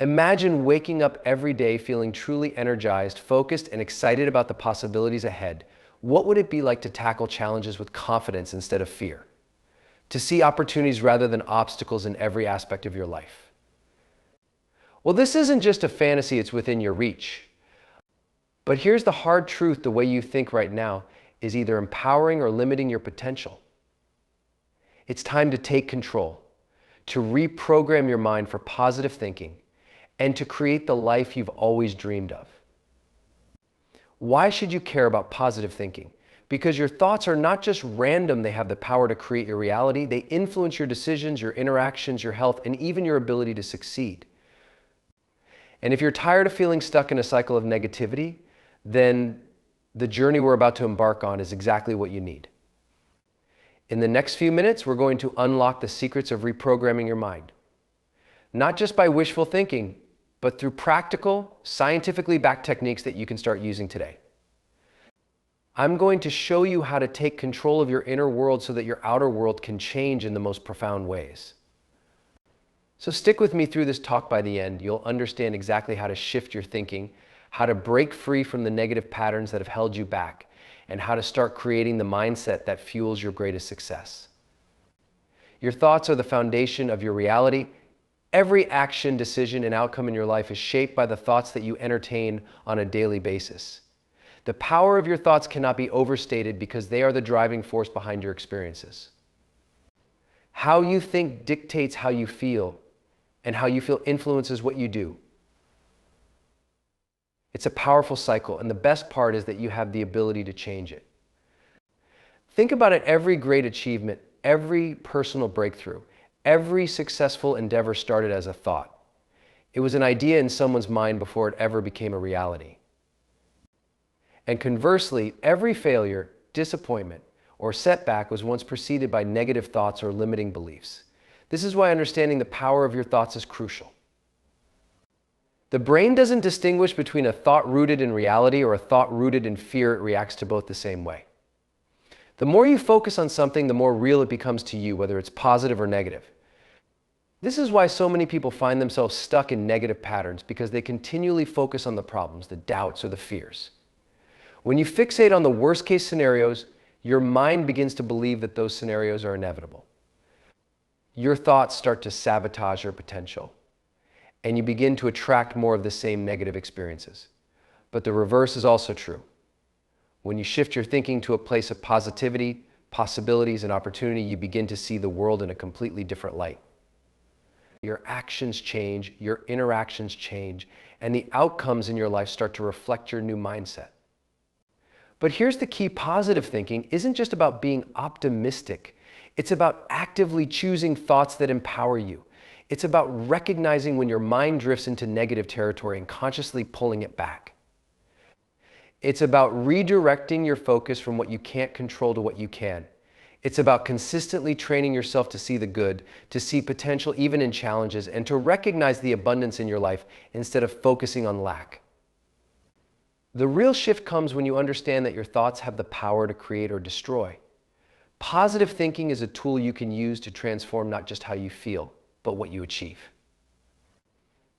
Imagine waking up every day feeling truly energized, focused, and excited about the possibilities ahead. What would it be like to tackle challenges with confidence instead of fear? To see opportunities rather than obstacles in every aspect of your life? Well, this isn't just a fantasy, it's within your reach. But here's the hard truth: the way you think right now is either empowering or limiting your potential. It's time to take control, to reprogram your mind for positive thinking, and to create the life you've always dreamed of. Why should you care about positive thinking? Because your thoughts are not just random, they have the power to create your reality. They influence your decisions, your interactions, your health, and even your ability to succeed. And if you're tired of feeling stuck in a cycle of negativity, then the journey we're about to embark on is exactly what you need. In the next few minutes, we're going to unlock the secrets of reprogramming your mind. Not just by wishful thinking, but through practical, scientifically backed techniques that you can start using today. I'm going to show you how to take control of your inner world so that your outer world can change in the most profound ways. So stick with me through this talk. By the end, you'll understand exactly how to shift your thinking, how to break free from the negative patterns that have held you back, and how to start creating the mindset that fuels your greatest success. Your thoughts are the foundation of your reality. Every action, decision, and outcome in your life is shaped by the thoughts that you entertain on a daily basis. The power of your thoughts cannot be overstated because they are the driving force behind your experiences. How you think dictates how you feel, and how you feel influences what you do. It's a powerful cycle, and the best part is that you have the ability to change it. Think about it: every great achievement, every personal breakthrough, every successful endeavor started as a thought. It was an idea in someone's mind before it ever became a reality. And conversely, every failure, disappointment, or setback was once preceded by negative thoughts or limiting beliefs. This is why understanding the power of your thoughts is crucial. The brain doesn't distinguish between a thought rooted in reality or a thought rooted in fear. It reacts to both the same way. The more you focus on something, the more real it becomes to you, whether it's positive or negative. This is why so many people find themselves stuck in negative patterns, because they continually focus on the problems, the doubts, or the fears. When you fixate on the worst case scenarios, your mind begins to believe that those scenarios are inevitable. Your thoughts start to sabotage your potential, and you begin to attract more of the same negative experiences. But the reverse is also true. When you shift your thinking to a place of positivity, possibilities, and opportunity, you begin to see the world in a completely different light. Your actions change, your interactions change, and the outcomes in your life start to reflect your new mindset. But here's the key: positive thinking isn't just about being optimistic. It's about actively choosing thoughts that empower you. It's about recognizing when your mind drifts into negative territory and consciously pulling it back. It's about redirecting your focus from what you can't control to what you can. It's about consistently training yourself to see the good, to see potential even in challenges, and to recognize the abundance in your life instead of focusing on lack. The real shift comes when you understand that your thoughts have the power to create or destroy. Positive thinking is a tool you can use to transform not just how you feel, but what you achieve.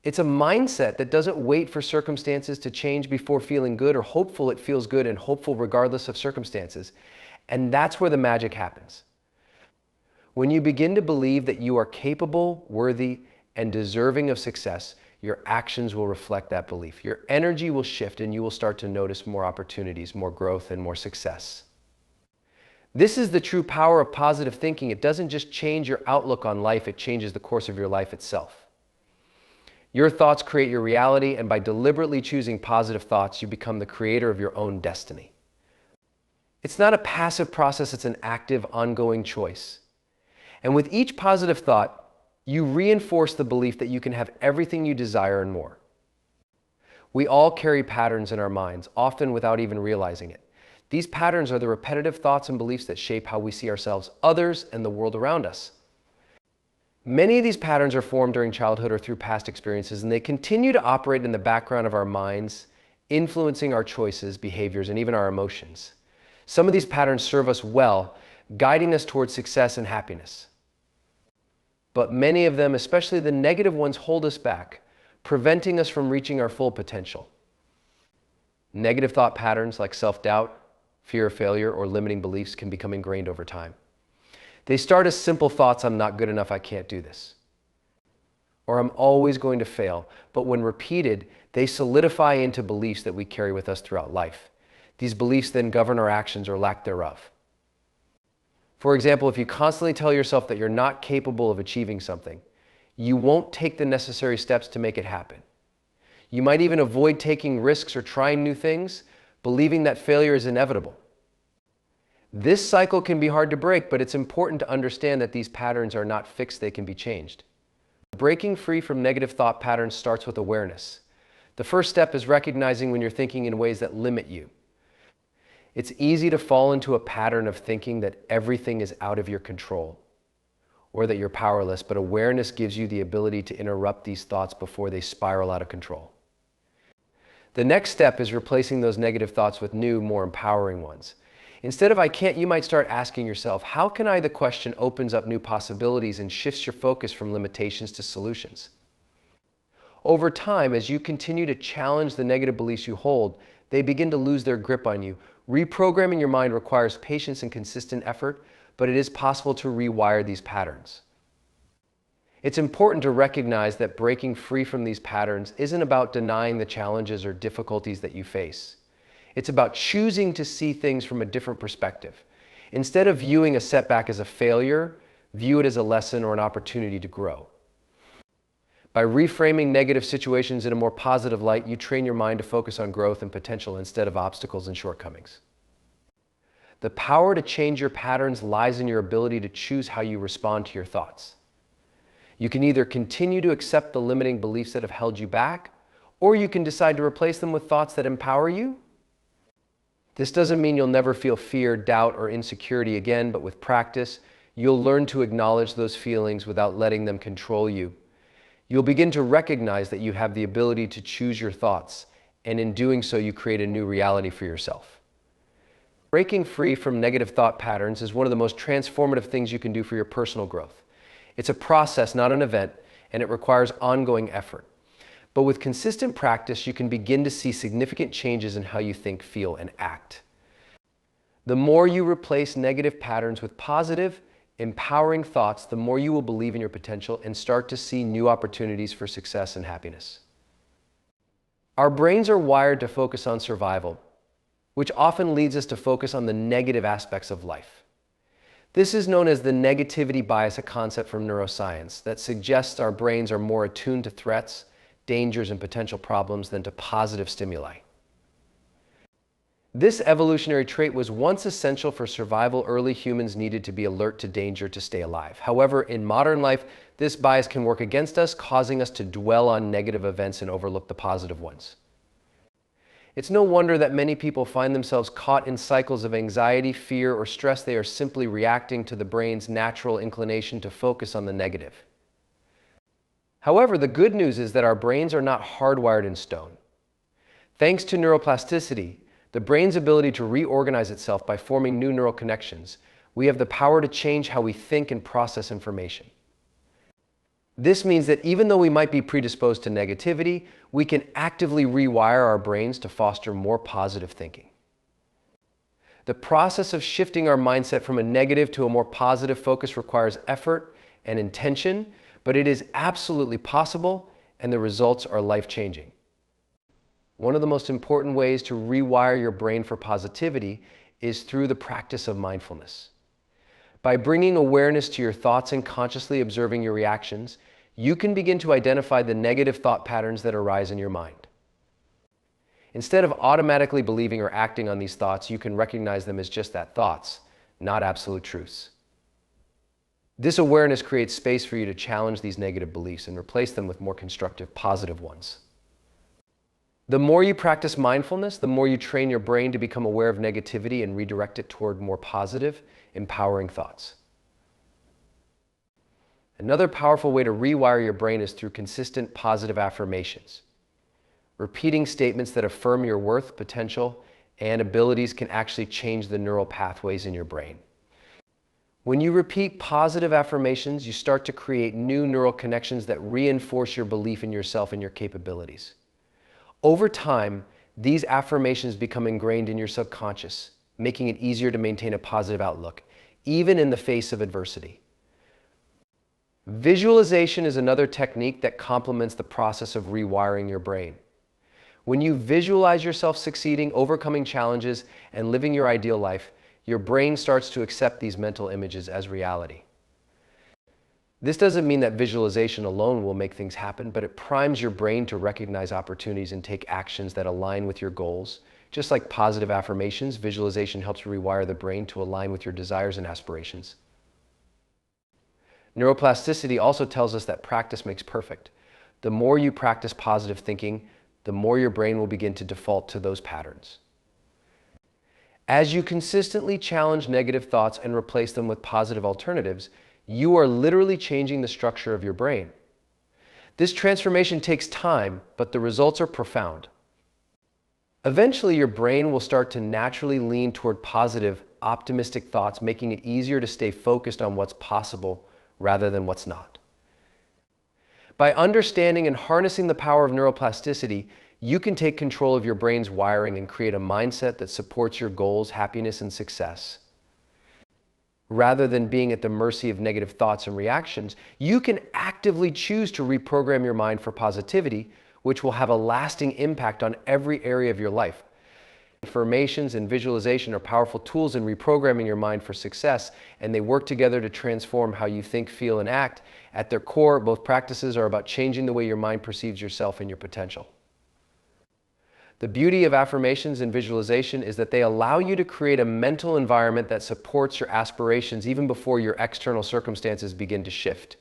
It's a mindset that doesn't wait for circumstances to change before feeling good or hopeful. It feels good and hopeful regardless of circumstances. And that's where the magic happens. When you begin to believe that you are capable, worthy, and deserving of success, your actions will reflect that belief. Your energy will shift, and you will start to notice more opportunities, more growth, and more success. This is the true power of positive thinking. It doesn't just change your outlook on life, it changes the course of your life itself. Your thoughts create your reality, and by deliberately choosing positive thoughts, you become the creator of your own destiny. It's not a passive process, it's an active, ongoing choice. And with each positive thought, you reinforce the belief that you can have everything you desire and more. We all carry patterns in our minds, often without even realizing it. These patterns are the repetitive thoughts and beliefs that shape how we see ourselves, others, and the world around us. Many of these patterns are formed during childhood or through past experiences, and they continue to operate in the background of our minds, influencing our choices, behaviors, and even our emotions. Some of these patterns serve us well, guiding us towards success and happiness. But many of them, especially the negative ones, hold us back, preventing us from reaching our full potential. Negative thought patterns like self-doubt, fear of failure, or limiting beliefs can become ingrained over time. They start as simple thoughts: I'm not good enough, I can't do this, or I'm always going to fail. But when repeated, they solidify into beliefs that we carry with us throughout life. These beliefs then govern our actions or lack thereof. For example, if you constantly tell yourself that you're not capable of achieving something, you won't take the necessary steps to make it happen. You might even avoid taking risks or trying new things, believing that failure is inevitable. This cycle can be hard to break, but it's important to understand that these patterns are not fixed, they can be changed. Breaking free from negative thought patterns starts with awareness. The first step is recognizing when you're thinking in ways that limit you. It's easy to fall into a pattern of thinking that everything is out of your control or that you're powerless, but awareness gives you the ability to interrupt these thoughts before they spiral out of control. The next step is replacing those negative thoughts with new, more empowering ones. Instead of "I can't," you might start asking yourself, "How can I?" The question opens up new possibilities and shifts your focus from limitations to solutions. Over time, as you continue to challenge the negative beliefs you hold, they begin to lose their grip on you. Reprogramming your mind requires patience and consistent effort, but it is possible to rewire these patterns. It's important to recognize that breaking free from these patterns isn't about denying the challenges or difficulties that you face. It's about choosing to see things from a different perspective. Instead of viewing a setback as a failure, view it as a lesson or an opportunity to grow. By reframing negative situations in a more positive light, you train your mind to focus on growth and potential instead of obstacles and shortcomings. The power to change your patterns lies in your ability to choose how you respond to your thoughts. You can either continue to accept the limiting beliefs that have held you back, or you can decide to replace them with thoughts that empower you. This doesn't mean you'll never feel fear, doubt, or insecurity again, but with practice, you'll learn to acknowledge those feelings without letting them control you. You'll begin to recognize that you have the ability to choose your thoughts, and in doing so, you create a new reality for yourself. Breaking free from negative thought patterns is one of the most transformative things you can do for your personal growth. It's a process, not an event, and it requires ongoing effort. But with consistent practice, you can begin to see significant changes in how you think, feel, and act. The more you replace negative patterns with positive, empowering thoughts, the more you will believe in your potential and start to see new opportunities for success and happiness. Our brains are wired to focus on survival, which often leads us to focus on the negative aspects of life. This is known as the negativity bias, a concept from neuroscience that suggests our brains are more attuned to threats, dangers, and potential problems than to positive stimuli. This evolutionary trait was once essential for survival. Early humans needed to be alert to danger to stay alive. However, in modern life, this bias can work against us, causing us to dwell on negative events and overlook the positive ones. It's no wonder that many people find themselves caught in cycles of anxiety, fear, or stress. They are simply reacting to the brain's natural inclination to focus on the negative. However, the good news is that our brains are not hardwired in stone. Thanks to neuroplasticity, the brain's ability to reorganize itself by forming new neural connections, we have the power to change how we think and process information. This means that even though we might be predisposed to negativity, we can actively rewire our brains to foster more positive thinking. The process of shifting our mindset from a negative to a more positive focus requires effort and intention, but it is absolutely possible, and the results are life-changing. One of the most important ways to rewire your brain for positivity is through the practice of mindfulness. By bringing awareness to your thoughts and consciously observing your reactions, you can begin to identify the negative thought patterns that arise in your mind. Instead of automatically believing or acting on these thoughts, you can recognize them as just that, thoughts, not absolute truths. This awareness creates space for you to challenge these negative beliefs and replace them with more constructive, positive ones. The more you practice mindfulness, the more you train your brain to become aware of negativity and redirect it toward more positive, empowering thoughts. Another powerful way to rewire your brain is through consistent positive affirmations. Repeating statements that affirm your worth, potential, and abilities can actually change the neural pathways in your brain. When you repeat positive affirmations, you start to create new neural connections that reinforce your belief in yourself and your capabilities. Over time, these affirmations become ingrained in your subconscious, making it easier to maintain a positive outlook, even in the face of adversity. Visualization is another technique that complements the process of rewiring your brain. When you visualize yourself succeeding, overcoming challenges, and living your ideal life, your brain starts to accept these mental images as reality. This doesn't mean that visualization alone will make things happen, but it primes your brain to recognize opportunities and take actions that align with your goals. Just like positive affirmations, visualization helps rewire the brain to align with your desires and aspirations. Neuroplasticity also tells us that practice makes perfect. The more you practice positive thinking, the more your brain will begin to default to those patterns. As you consistently challenge negative thoughts and replace them with positive alternatives, you are literally changing the structure of your brain. This transformation takes time, but the results are profound. Eventually, your brain will start to naturally lean toward positive, optimistic thoughts, making it easier to stay focused on what's possible rather than what's not. By understanding and harnessing the power of neuroplasticity, you can take control of your brain's wiring and create a mindset that supports your goals, happiness, and success. Rather than being at the mercy of negative thoughts and reactions, you can actively choose to reprogram your mind for positivity, which will have a lasting impact on every area of your life. Affirmations and visualization are powerful tools in reprogramming your mind for success, and they work together to transform how you think, feel, and act. At their core, both practices are about changing the way your mind perceives yourself and your potential. The beauty of affirmations and visualization is that they allow you to create a mental environment that supports your aspirations even before your external circumstances begin to shift.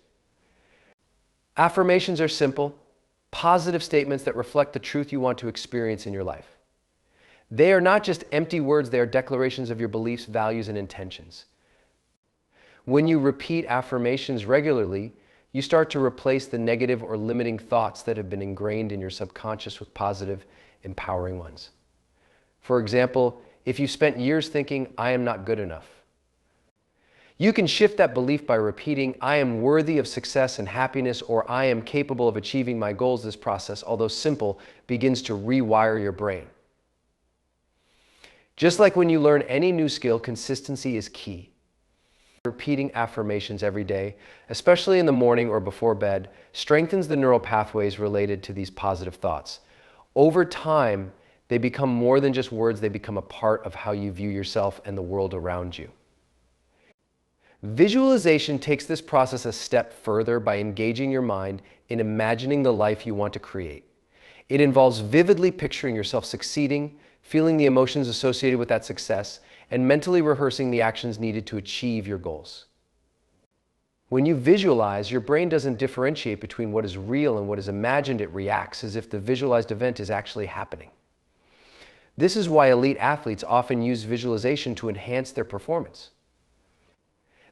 Affirmations are simple, positive statements that reflect the truth you want to experience in your life. They are not just empty words, they are declarations of your beliefs, values, and intentions. When you repeat affirmations regularly, you start to replace the negative or limiting thoughts that have been ingrained in your subconscious with positive, empowering ones. For example, if you spent years thinking, "I am not good enough," you can shift that belief by repeating, "I am worthy of success and happiness," or "I am capable of achieving my goals." This process, although simple, begins to rewire your brain. Just like when you learn any new skill, consistency is key. Repeating affirmations every day, especially in the morning or before bed, strengthens the neural pathways related to these positive thoughts. Over time, they become more than just words, they become a part of how you view yourself and the world around you. Visualization takes this process a step further by engaging your mind in imagining the life you want to create. It involves vividly picturing yourself succeeding, feeling the emotions associated with that success, and mentally rehearsing the actions needed to achieve your goals. When you visualize, your brain doesn't differentiate between what is real and what is imagined. It reacts as if the visualized event is actually happening. This is why elite athletes often use visualization to enhance their performance.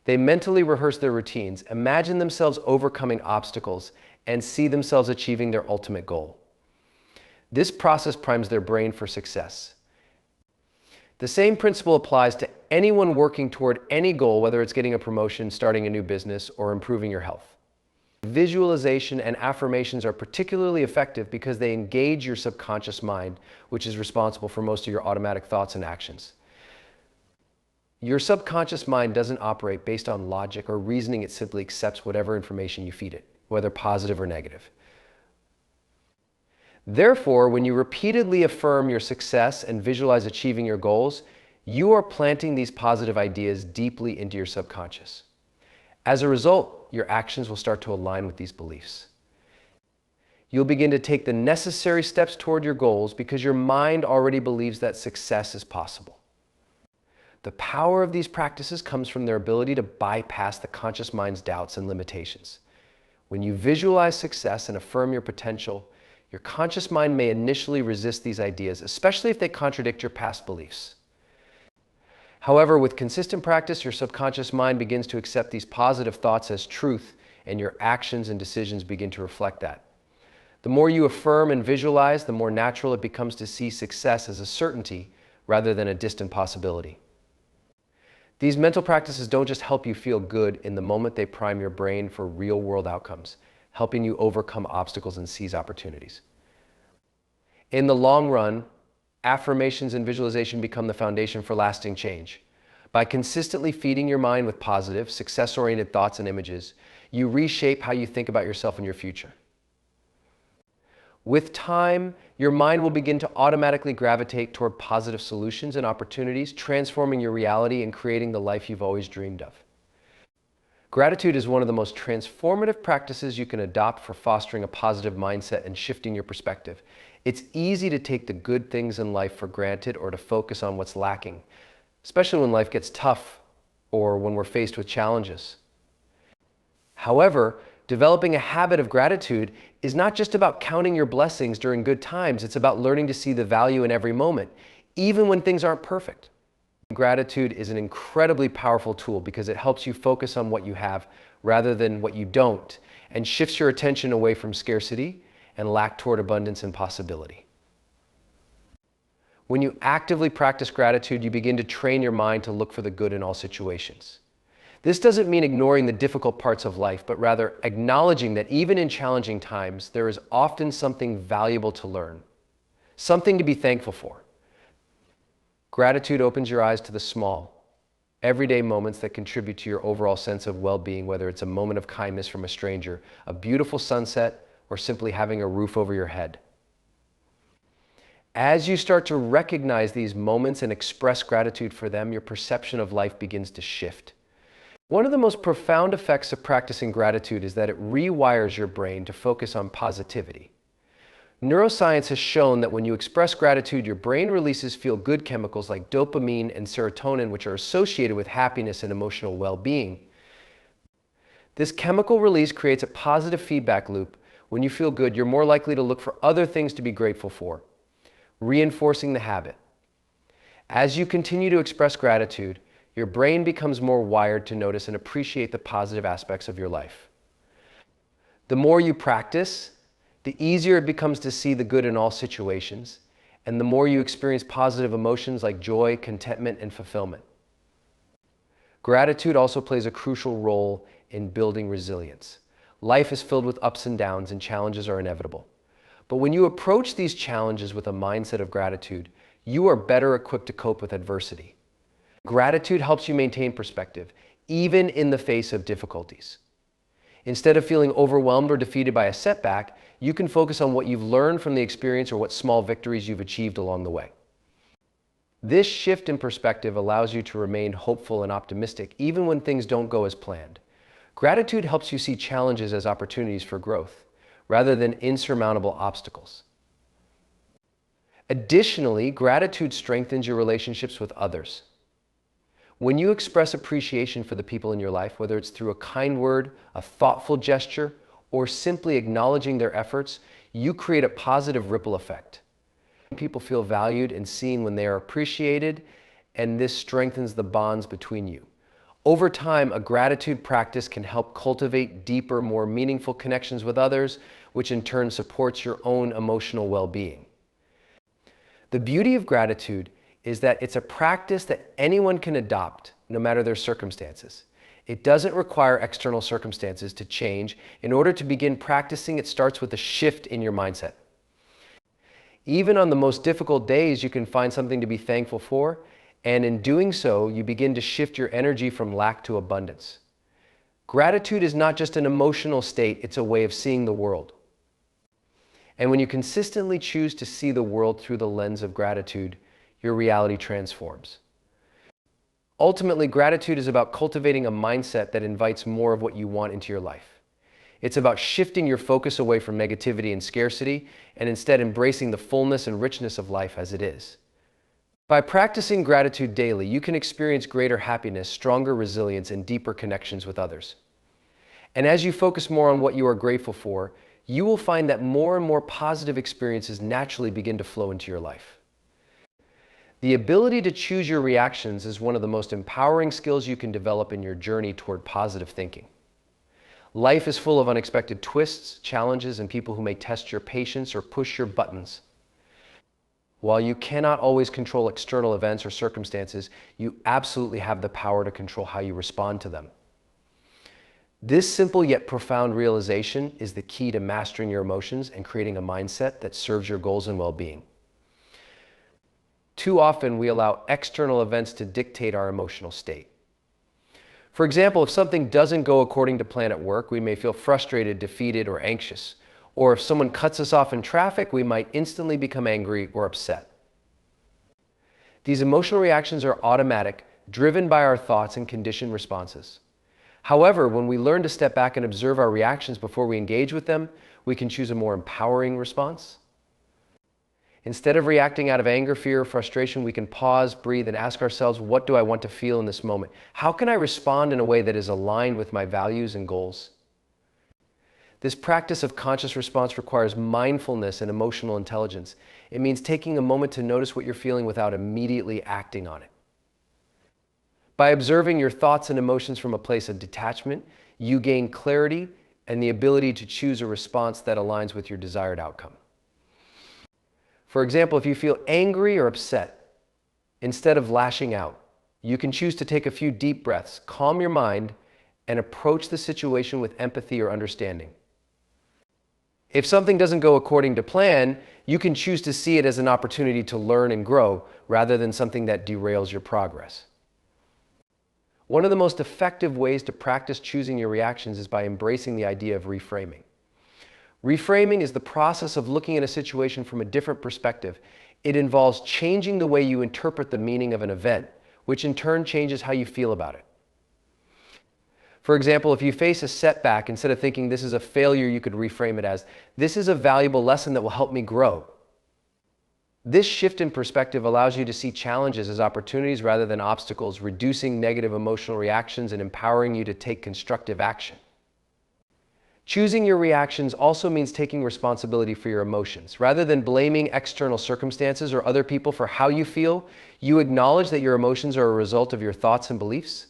They mentally rehearse their routines, imagine themselves overcoming obstacles, and see themselves achieving their ultimate goal. This process primes their brain for success. The same principle applies to anyone working toward any goal, whether it's getting a promotion, starting a new business, or improving your health. Visualization and affirmations are particularly effective because they engage your subconscious mind, which is responsible for most of your automatic thoughts and actions. Your subconscious mind doesn't operate based on logic or reasoning. It simply accepts whatever information you feed it, whether positive or negative. Therefore, when you repeatedly affirm your success and visualize achieving your goals, you are planting these positive ideas deeply into your subconscious. As a result, your actions will start to align with these beliefs. You'll begin to take the necessary steps toward your goals because your mind already believes that success is possible. The power of these practices comes from their ability to bypass the conscious mind's doubts and limitations. When you visualize success and affirm your potential, your conscious mind may initially resist these ideas, especially if they contradict your past beliefs. However, with consistent practice, your subconscious mind begins to accept these positive thoughts as truth, and your actions and decisions begin to reflect that. The more you affirm and visualize, the more natural it becomes to see success as a certainty rather than a distant possibility. These mental practices don't just help you feel good in the moment, they prime your brain for real-world outcomes, helping you overcome obstacles and seize opportunities. In the long run, affirmations and visualization become the foundation for lasting change. By consistently feeding your mind with positive, success-oriented thoughts and images, you reshape how you think about yourself and your future. With time, your mind will begin to automatically gravitate toward positive solutions and opportunities, transforming your reality and creating the life you've always dreamed of. Gratitude is one of the most transformative practices you can adopt for fostering a positive mindset and shifting your perspective. It's easy to take the good things in life for granted or to focus on what's lacking, especially when life gets tough or when we're faced with challenges. However, developing a habit of gratitude is not just about counting your blessings during good times, it's about learning to see the value in every moment, even when things aren't perfect. Gratitude is an incredibly powerful tool because it helps you focus on what you have rather than what you don't, and shifts your attention away from scarcity and lack toward abundance and possibility. When you actively practice gratitude, you begin to train your mind to look for the good in all situations. This doesn't mean ignoring the difficult parts of life, but rather acknowledging that even in challenging times, there is often something valuable to learn, something to be thankful for. Gratitude opens your eyes to the small, everyday moments that contribute to your overall sense of well-being, whether it's a moment of kindness from a stranger, a beautiful sunset, or simply having a roof over your head. As you start to recognize these moments and express gratitude for them, your perception of life begins to shift. One of the most profound effects of practicing gratitude is that it rewires your brain to focus on positivity. Neuroscience has shown that when you express gratitude, your brain releases feel-good chemicals like dopamine and serotonin, which are associated with happiness and emotional well-being. This chemical release creates a positive feedback loop. When you feel good, you're more likely to look for other things to be grateful for, reinforcing the habit. As you continue to express gratitude, your brain becomes more wired to notice and appreciate the positive aspects of your life. The more you practice, the easier it becomes to see the good in all situations, and the more you experience positive emotions like joy, contentment, and fulfillment. Gratitude also plays a crucial role in building resilience. Life is filled with ups and downs, and challenges are inevitable. But when you approach these challenges with a mindset of gratitude, you are better equipped to cope with adversity. Gratitude helps you maintain perspective, even in the face of difficulties. Instead of feeling overwhelmed or defeated by a setback, you can focus on what you've learned from the experience or what small victories you've achieved along the way. This shift in perspective allows you to remain hopeful and optimistic even when things don't go as planned. Gratitude helps you see challenges as opportunities for growth, rather than insurmountable obstacles. Additionally, gratitude strengthens your relationships with others. When you express appreciation for the people in your life, whether it's through a kind word, a thoughtful gesture, or simply acknowledging their efforts, you create a positive ripple effect. People feel valued and seen when they are appreciated, and this strengthens the bonds between you. Over time, a gratitude practice can help cultivate deeper, more meaningful connections with others, which in turn supports your own emotional well-being. The beauty of gratitude is that it's a practice that anyone can adopt, no matter their circumstances. It doesn't require external circumstances to change. In order to begin practicing, it starts with a shift in your mindset. Even on the most difficult days, you can find something to be thankful for, and in doing so, you begin to shift your energy from lack to abundance. Gratitude is not just an emotional state, it's a way of seeing the world. And when you consistently choose to see the world through the lens of gratitude, your reality transforms. Ultimately, gratitude is about cultivating a mindset that invites more of what you want into your life. It's about shifting your focus away from negativity and scarcity, and instead embracing the fullness and richness of life as it is. By practicing gratitude daily, you can experience greater happiness, stronger resilience, and deeper connections with others. And as you focus more on what you are grateful for, you will find that more and more positive experiences naturally begin to flow into your life. The ability to choose your reactions is one of the most empowering skills you can develop in your journey toward positive thinking. Life is full of unexpected twists, challenges, and people who may test your patience or push your buttons. While you cannot always control external events or circumstances, you absolutely have the power to control how you respond to them. This simple yet profound realization is the key to mastering your emotions and creating a mindset that serves your goals and well-being. Too often, we allow external events to dictate our emotional state. For example, if something doesn't go according to plan at work, we may feel frustrated, defeated, or anxious. Or if someone cuts us off in traffic, we might instantly become angry or upset. These emotional reactions are automatic, driven by our thoughts and conditioned responses. However, when we learn to step back and observe our reactions before we engage with them, we can choose a more empowering response. Instead of reacting out of anger, fear, or frustration, we can pause, breathe, and ask ourselves, what do I want to feel in this moment? How can I respond in a way that is aligned with my values and goals? This practice of conscious response requires mindfulness and emotional intelligence. It means taking a moment to notice what you're feeling without immediately acting on it. By observing your thoughts and emotions from a place of detachment, you gain clarity and the ability to choose a response that aligns with your desired outcome. For example, if you feel angry or upset, instead of lashing out, you can choose to take a few deep breaths, calm your mind, and approach the situation with empathy or understanding. If something doesn't go according to plan, you can choose to see it as an opportunity to learn and grow rather than something that derails your progress. One of the most effective ways to practice choosing your reactions is by embracing the idea of reframing. Reframing is the process of looking at a situation from a different perspective. It involves changing the way you interpret the meaning of an event, which in turn changes how you feel about it. For example, if you face a setback, instead of thinking this is a failure, you could reframe it as, this is a valuable lesson that will help me grow. This shift in perspective allows you to see challenges as opportunities rather than obstacles, reducing negative emotional reactions and empowering you to take constructive action. Choosing your reactions also means taking responsibility for your emotions. Rather than blaming external circumstances or other people for how you feel, you acknowledge that your emotions are a result of your thoughts and beliefs.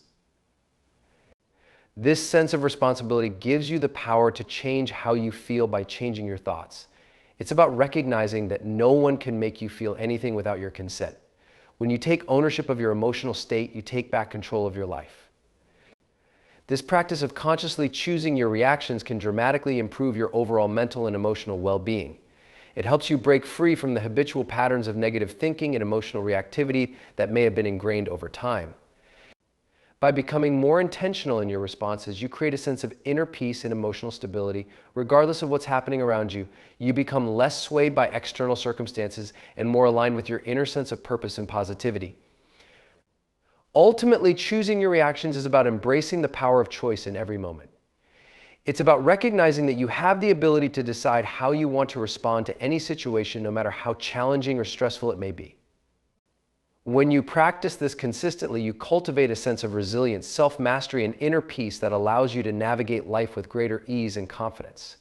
This sense of responsibility gives you the power to change how you feel by changing your thoughts. It's about recognizing that no one can make you feel anything without your consent. When you take ownership of your emotional state, you take back control of your life. This practice of consciously choosing your reactions can dramatically improve your overall mental and emotional well-being. It helps you break free from the habitual patterns of negative thinking and emotional reactivity that may have been ingrained over time. By becoming more intentional in your responses, you create a sense of inner peace and emotional stability. Regardless of what's happening around you, you become less swayed by external circumstances and more aligned with your inner sense of purpose and positivity. Ultimately, choosing your reactions is about embracing the power of choice in every moment. It's about recognizing that you have the ability to decide how you want to respond to any situation, no matter how challenging or stressful it may be. When you practice this consistently, you cultivate a sense of resilience, self-mastery, and inner peace that allows you to navigate life with greater ease and confidence.